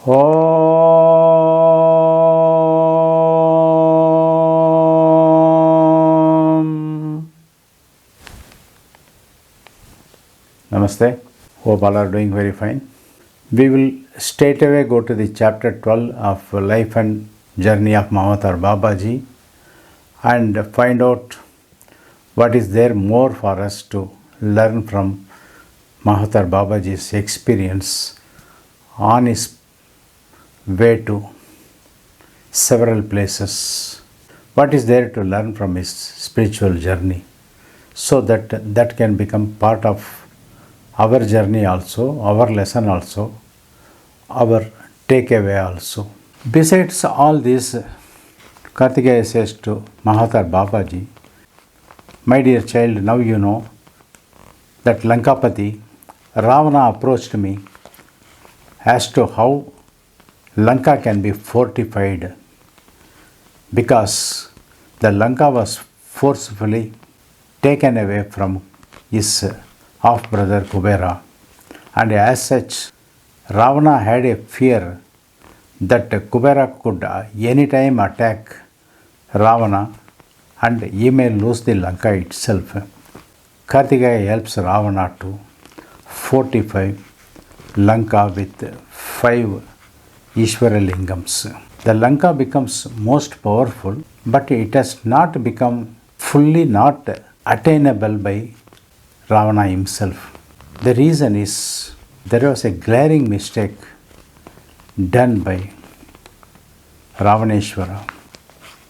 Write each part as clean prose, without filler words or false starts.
Om. Namaste. Hope all are doing very fine. We will straight away go to the chapter 12 of Life and Journey of Mahavatar Babaji and find out what is there more for us to learn from Mahavatar Babaji's experience on his way to several places. What is there to learn from his spiritual journey, so that can become part of our journey also, our lesson also, our takeaway also. Besides all this, Karthikeya says to Mahavatar Babaji, my dear child, now you know that Lankapati, Ravana approached me as to how Lanka can be fortified, because the Lanka was forcefully taken away from his half-brother Kubera, and as such Ravana had a fear that Kubera could anytime attack Ravana and he may lose the Lanka itself. Karthikeya helps Ravana to fortify Lanka with 5 Ishvara Lingams. The Lanka becomes most powerful, but it has not become fully not attainable by Ravana himself. The reason is there was a glaring mistake done by Ravaneshwara.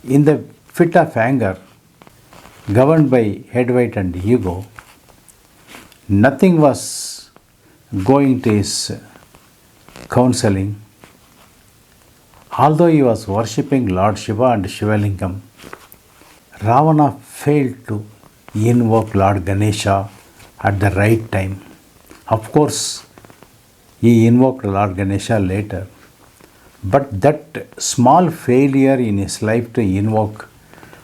In the fit of anger, governed by head weight and ego, nothing was going to his counseling. Although he was worshipping Lord Shiva and Shivalingam, Ravana failed to invoke Lord Ganesha at the right time. Of course, he invoked Lord Ganesha later, but that small failure in his life to invoke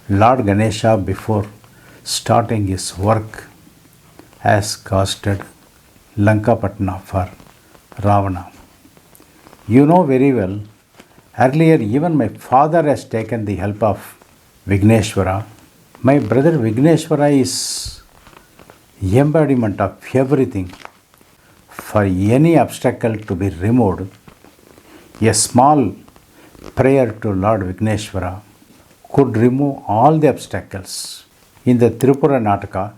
Lord Ganesha before starting his work has costed Lankapatna for Ravana. You know very well, earlier even my father has taken the help of Vigneshwara. My brother Vigneshwara is embodiment of everything. For any obstacle to be removed, a small prayer to Lord Vigneshwara could remove all the obstacles. In the Tripura Nataka,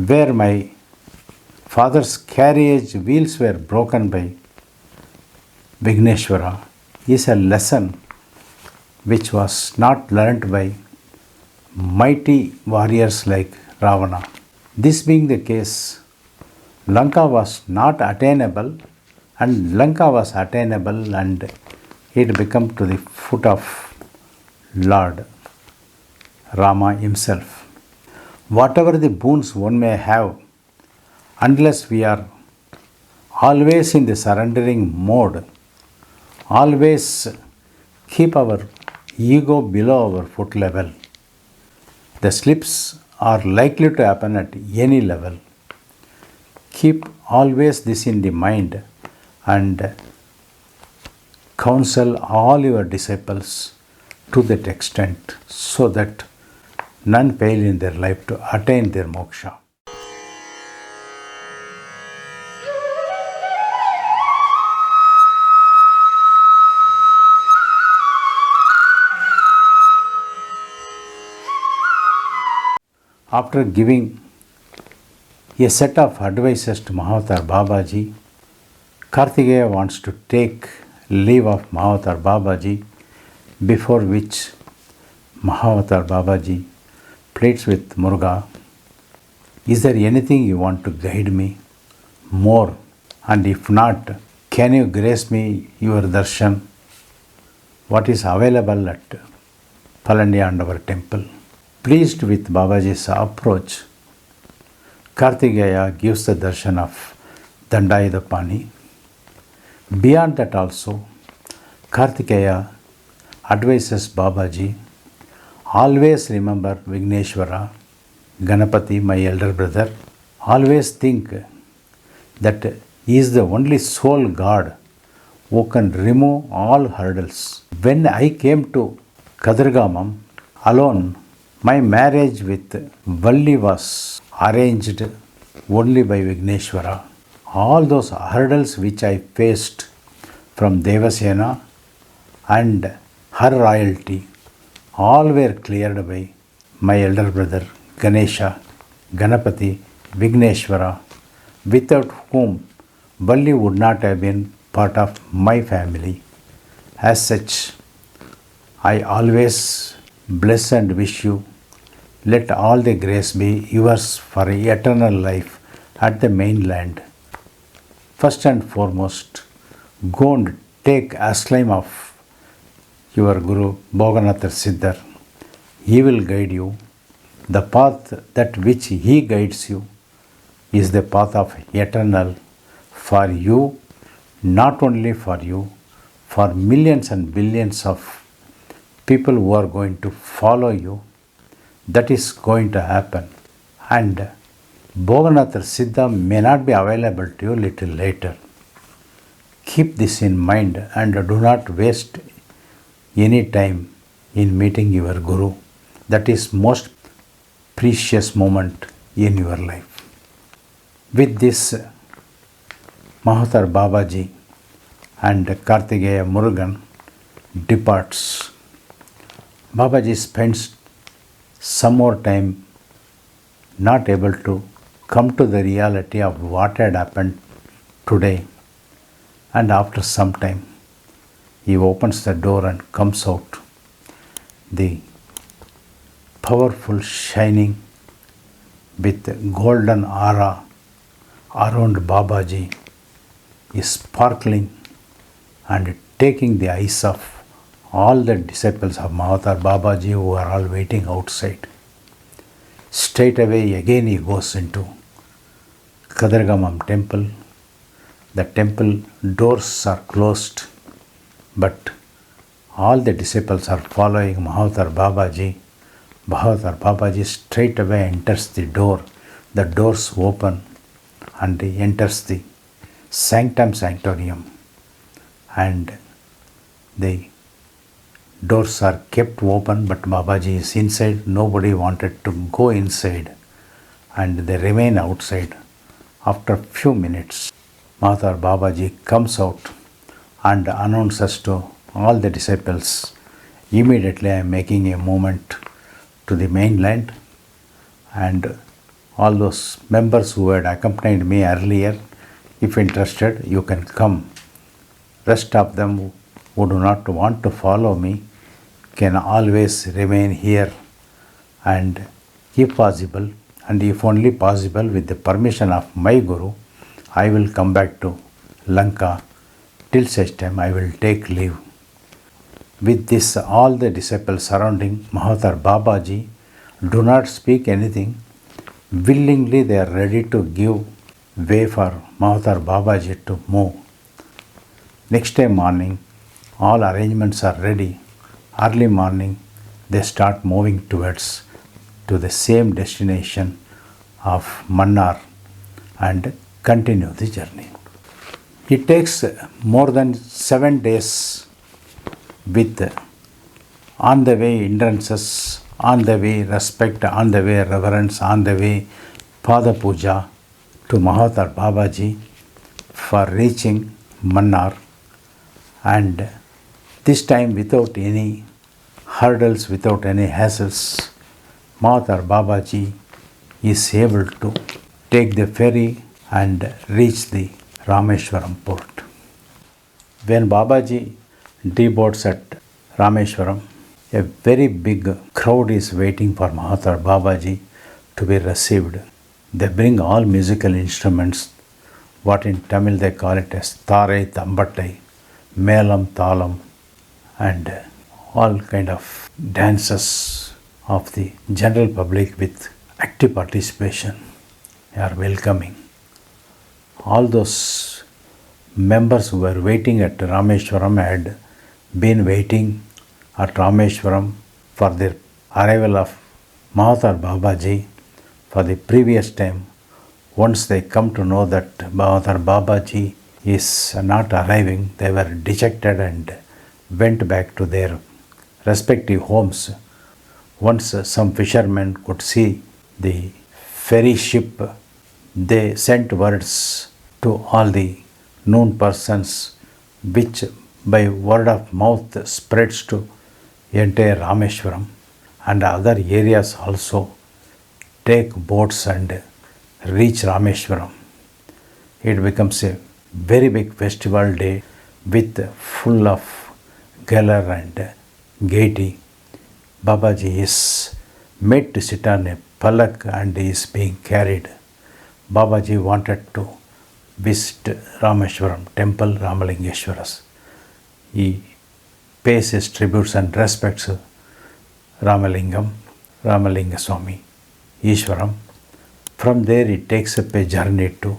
where my father's carriage wheels were broken by Vigneshwara, is a lesson which was not learnt by mighty warriors like Ravana. This being the case, Lanka was not attainable, and Lanka was attainable, and it became to the foot of Lord Rama himself. Whatever the boons one may have, unless we are always in the surrendering mode, always keep our ego below our foot level, the slips are likely to happen at any level. Keep always this in the mind and counsel all your disciples to that extent, so that none fail in their life to attain their moksha. After giving a set of advices to Mahavatar Babaji, Karthikeya wants to take leave of Mahavatar Babaji, before which Mahavatar Babaji pleads with Muruga, is there anything you want to guide me more? And if not, can you grace me your darshan? What is available at Palani and our temple? Pleased with Babaji's approach, Karthikeya gives the darshan of Dandayudapani. Beyond that also, Karthikeya advises Babaji, always remember Vigneshwara, Ganapati, my elder brother. Always think that he is the only sole God who can remove all hurdles. When I came to Kadirgamam alone, my marriage with Valli was arranged only by Vigneshwara. All those hurdles which I faced from Devasena and her royalty, all were cleared by my elder brother Ganesha, Ganapati, Vigneshwara, without whom Valli would not have been part of my family. As such, I always bless and wish you, let all the grace be yours for eternal life at the mainland. First and foremost, go and take asylum of your Guru Bhoganathar Siddhar. He will guide you. The path that which he guides you is the path of eternal for you, not only for you, for millions and billions of people who are going to follow you. That is going to happen. And Bhoganathar Siddha may not be available to you little later. Keep this in mind and do not waste any time in meeting your Guru. That is most precious moment in your life. With this, Mahavatar Babaji and Karthikeya Murugan departs. Babaji spends some more time not able to come to the reality of what had happened today, and after some time he opens the door and comes out. The powerful shining with golden aura around Babaji is sparkling and taking the eyes of all the disciples of Mahavatar Babaji who are all waiting outside. Straight away again he goes into Kadirgamam temple. The temple doors are closed, but all the disciples are following Mahavatar Babaji. Mahavatar Babaji straight away enters the door. The doors open and he enters the sanctum sanctorium, and the doors are kept open, but Babaji is inside. Nobody wanted to go inside and they remain outside. After few minutes, Mahavatar Babaji comes out and announces to all the disciples, immediately I am making a movement to the mainland, and all those members who had accompanied me earlier, if interested, you can come. Rest of them who do not want to follow me can always remain here, and if possible, and if only possible with the permission of my Guru, I will come back to Lanka. Till such time I will take leave. With this, all the disciples surrounding Mahavatar Babaji do not speak anything. Willingly they are ready to give way for Mahavatar Babaji to move. Next day morning, all arrangements are ready. Early morning, they start moving towards to the same destination of Mannar and continue the journey. It takes more than 7 days with on the way hindrances, on the way respect, on the way reverence, on the way Pada Puja to Mahavatar Babaji for reaching Mannar, and this time without any hurdles, without any hassles, Mahavatar Babaji is able to take the ferry and reach the Rameshwaram port. When Babaji deboards at Rameshwaram, a very big crowd is waiting for Mahavatar Babaji to be received. They bring all musical instruments, what in Tamil they call it as Tharai, Tambattai, Melam, Thalam, and all kind of dances of the general public with active participation. They are welcoming. All those members who were waiting at Rameshwaram had been waiting at Rameshwaram for the arrival of Mahavatar Babaji for the previous time. Once they come to know that Mahavatar Babaji is not arriving, they were dejected and went back to their respective homes. Once some fishermen could see the ferry ship, they sent words to all the known persons, which by word of mouth spreads to entire Rameshwaram and other areas also. Take boats and reach Rameshwaram. It becomes a very big festival day with full of color and gaiety. Babaji is made to sit on a palak and is being carried. Babaji wanted to visit Rameshwaram temple, Ramalingeshwaras. He pays his tributes and respects Ramalingam, Ramalinga Swami, Ishwaram. From there he takes up a journey to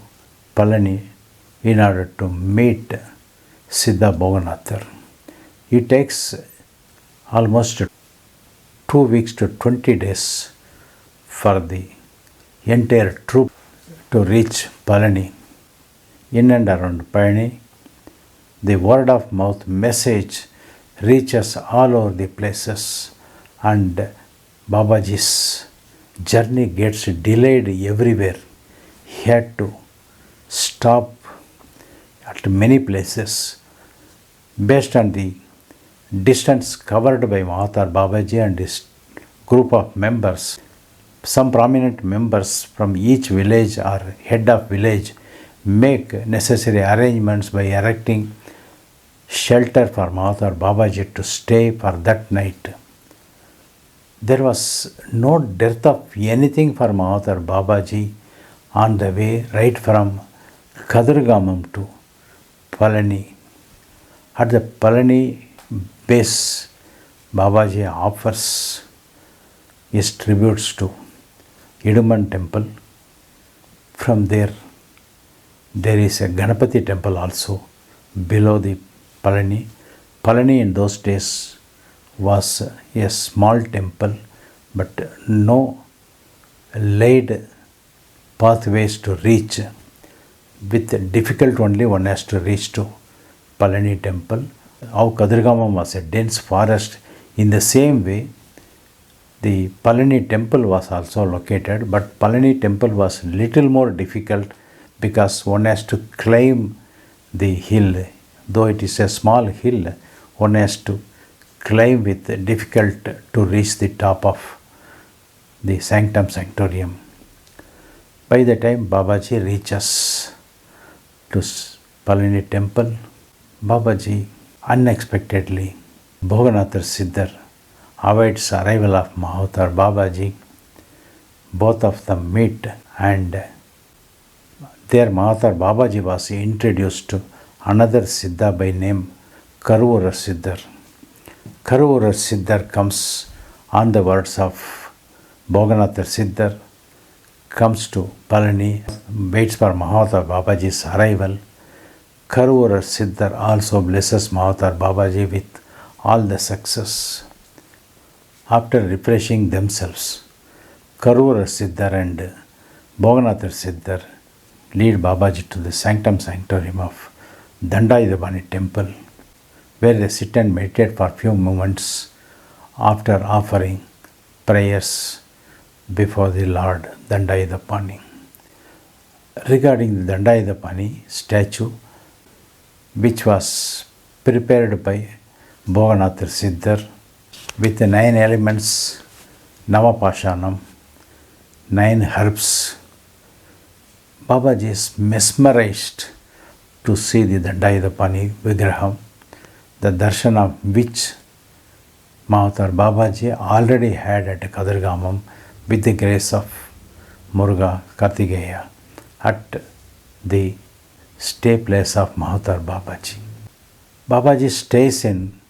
Palani in order to meet Siddha Bhoganathar. It takes almost 2 weeks to 20 days for the entire troop to reach Palani. In and around Palani, the word of mouth message reaches all over the places, and Babajis' journey gets delayed everywhere. He had to stop at many places based on the distance covered by Mahavatar Babaji and his group of members. Some prominent members from each village or head of village make necessary arrangements by erecting shelter for Mahavatar Babaji to stay for that night. There was no dearth of anything for Mahavatar Babaji on the way, right from Kadirgamam to Palani. At the Palani base, Babaji offers his tributes to Iduman temple. From there, there is a Ganapati temple also below the Palani. Palani in those days was a small temple, but no laid pathways to reach. With difficult only one has to reach to Palani temple. How Kadirgamam was a dense forest, in the same way the Palani temple was also located, but Palani temple was little more difficult because one has to climb the hill. Though it is a small hill, one has to climb with difficult to reach the top of the sanctum sanctorium. By the time Babaji reaches to Palani temple, Babaji unexpectedly, Bhoganathar Siddhar awaits arrival of Mahavatar Babaji. Both of them meet, and there Mahavatar Babaji was introduced to another Siddha by name Karuvara Siddhar. Karuvara Siddhar comes on the words of Bhoganathar Siddhar, comes to Palani, waits for Mahavatar Babaji's arrival. Karuvara Siddhar also blesses Mahavatar Babaji with all the success. After refreshing themselves, Karuvara Siddhar and Bhoganathar Siddhar lead Babaji to the sanctum sanctorium of Dandayudhapani temple, where they sit and meditate for few moments after offering prayers before the Lord Dandayudhapani. Regarding the Dandayudhapani statue, which was prepared by Bhoganathar Siddhar with the 9 elements, Navapashanam, 9 herbs, Babaji is mesmerized to see the Dandayudhapani Vigraham, the darshan of which Mahavatar Babaji already had at Kadirgamam with the grace of Muruga Karthikeya at the stay place of Mahavatar Babaji. Babaji stays in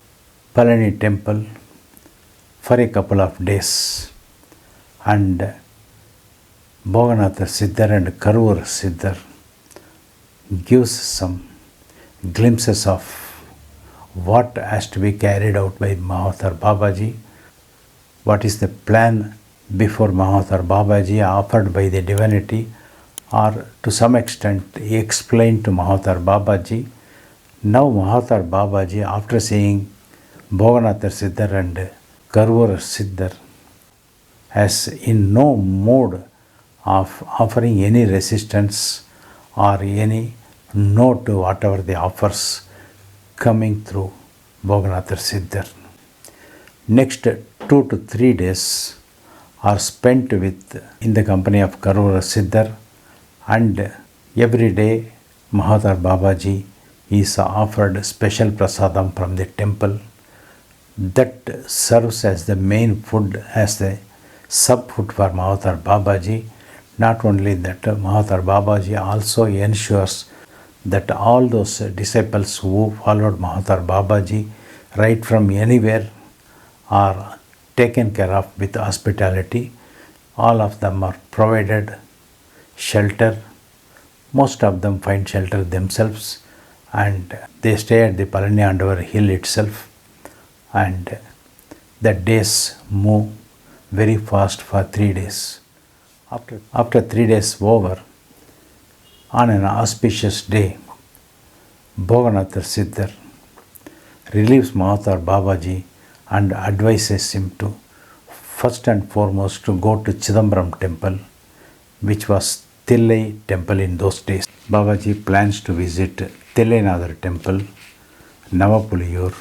Palani temple for a couple of days, and Bhoganathar Siddhar and Karuvara Siddhar gives some glimpses of what has to be carried out by Mahavatar Babaji, what is the plan before Mahavatar Babaji offered by the divinity, or to some extent he explained to Mahavatar Babaji. Now Mahavatar Babaji, after seeing Bhoganathar Siddhar and Karvura Siddhar, as in no mood of offering any resistance or any no to whatever the offers coming through Bhoganathar Siddhar. Next 2 to 3 days are spent with in the company of Karvura Siddhar, and every day Mahavatar Babaji is offered special prasadam from the temple that serves as the main food, as the sub food for Mahavatar Babaji. Not only that, Mahavatar Babaji also ensures that all those disciples who followed Mahavatar Babaji right from anywhere are taken care of with hospitality. All of them are provided shelter. Most of them find shelter themselves, and they stay at the Palani Andvar hill itself, and the days move very fast for 3 days. After 3 days over, on an auspicious day, Bhoganathar Siddhar relieves Mahavatar Babaji and advises him to first and foremost to go to Chidambaram temple, which was Thillai temple in those days. Babaji plans to visit Thillainather temple, Navapuliyur,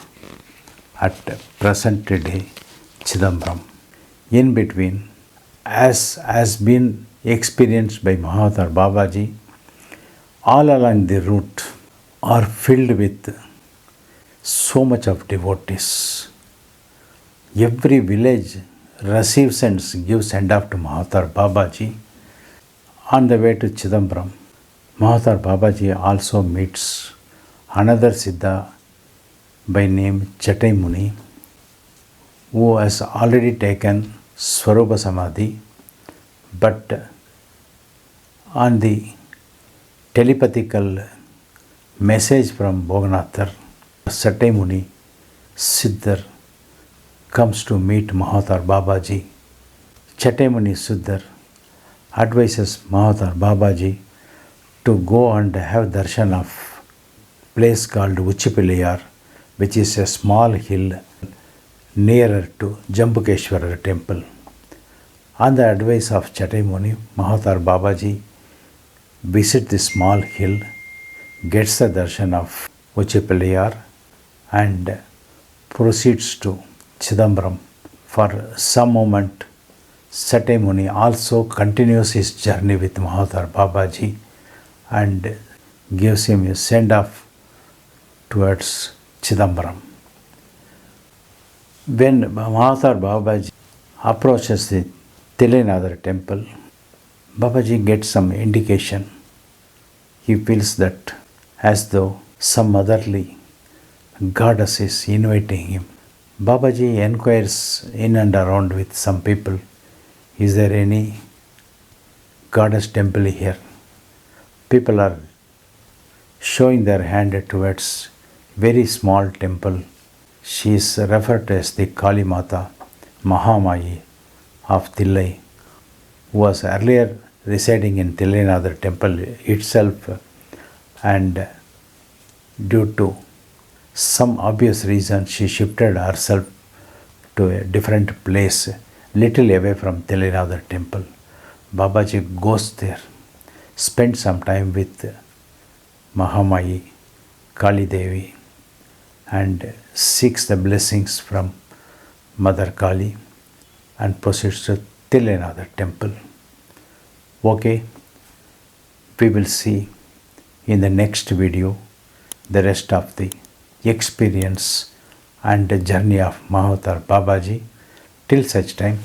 at present day Chidambaram. In between, as has been experienced by Mahavatar Babaji, all along the route are filled with so much of devotees. Every village receives and gives send off to Mahavatar Babaji. On the way to Chidambaram, Mahavatar Babaji also meets another Siddha by name Chatai Muni, who has already taken Swarupa Samadhi, but on the telepathical message from Bhoganathar, Chatai Muni Siddhar comes to meet Mahavatar Babaji. Chatai Muni Siddhar advises Mahavatar Babaji to go and have darshan of place called Uchipilayar, which is a small hill nearer to Jambukeshwara temple. On the advice of Chatai Muni, Mahavatar Babaji visits the small hill, gets the darshan of Uchipilayar, and proceeds to Chidambaram. For some moment, Chatai Muni also continues his journey with Mahavatar Babaji and gives him a send-off towards Chidambaram. When Mahavatar Babaji approaches the Thillainather temple, Babaji gets some indication. He feels that as though some motherly goddess is inviting him. Babaji inquires in and around with some people, is there any goddess temple here? People are showing their hand towards very small temple. She is referred to as the Kali Mata Mahamayi of Thillai, who was earlier residing in Thillainather temple itself, and due to some obvious reason she shifted herself to a different place, little away from Thillainather temple. Babaji goes there, spends some time with Mahamayi, Kali Devi, and seeks the blessings from Mother Kali and proceeds to Thillainather temple. Okay, we will see in the next video the rest of the experience and the journey of Mahavatar Babaji. Till such time,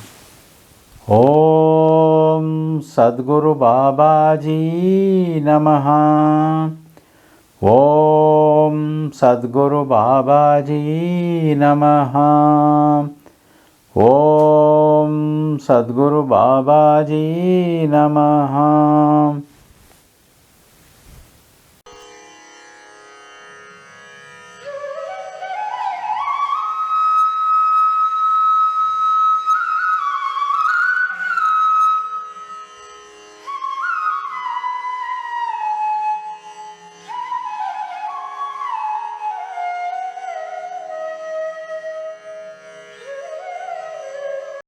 Om SadGuru Babaji Namaha. Om SadGuru Babaji Namaha. Om SadGuru Babaji Namaha.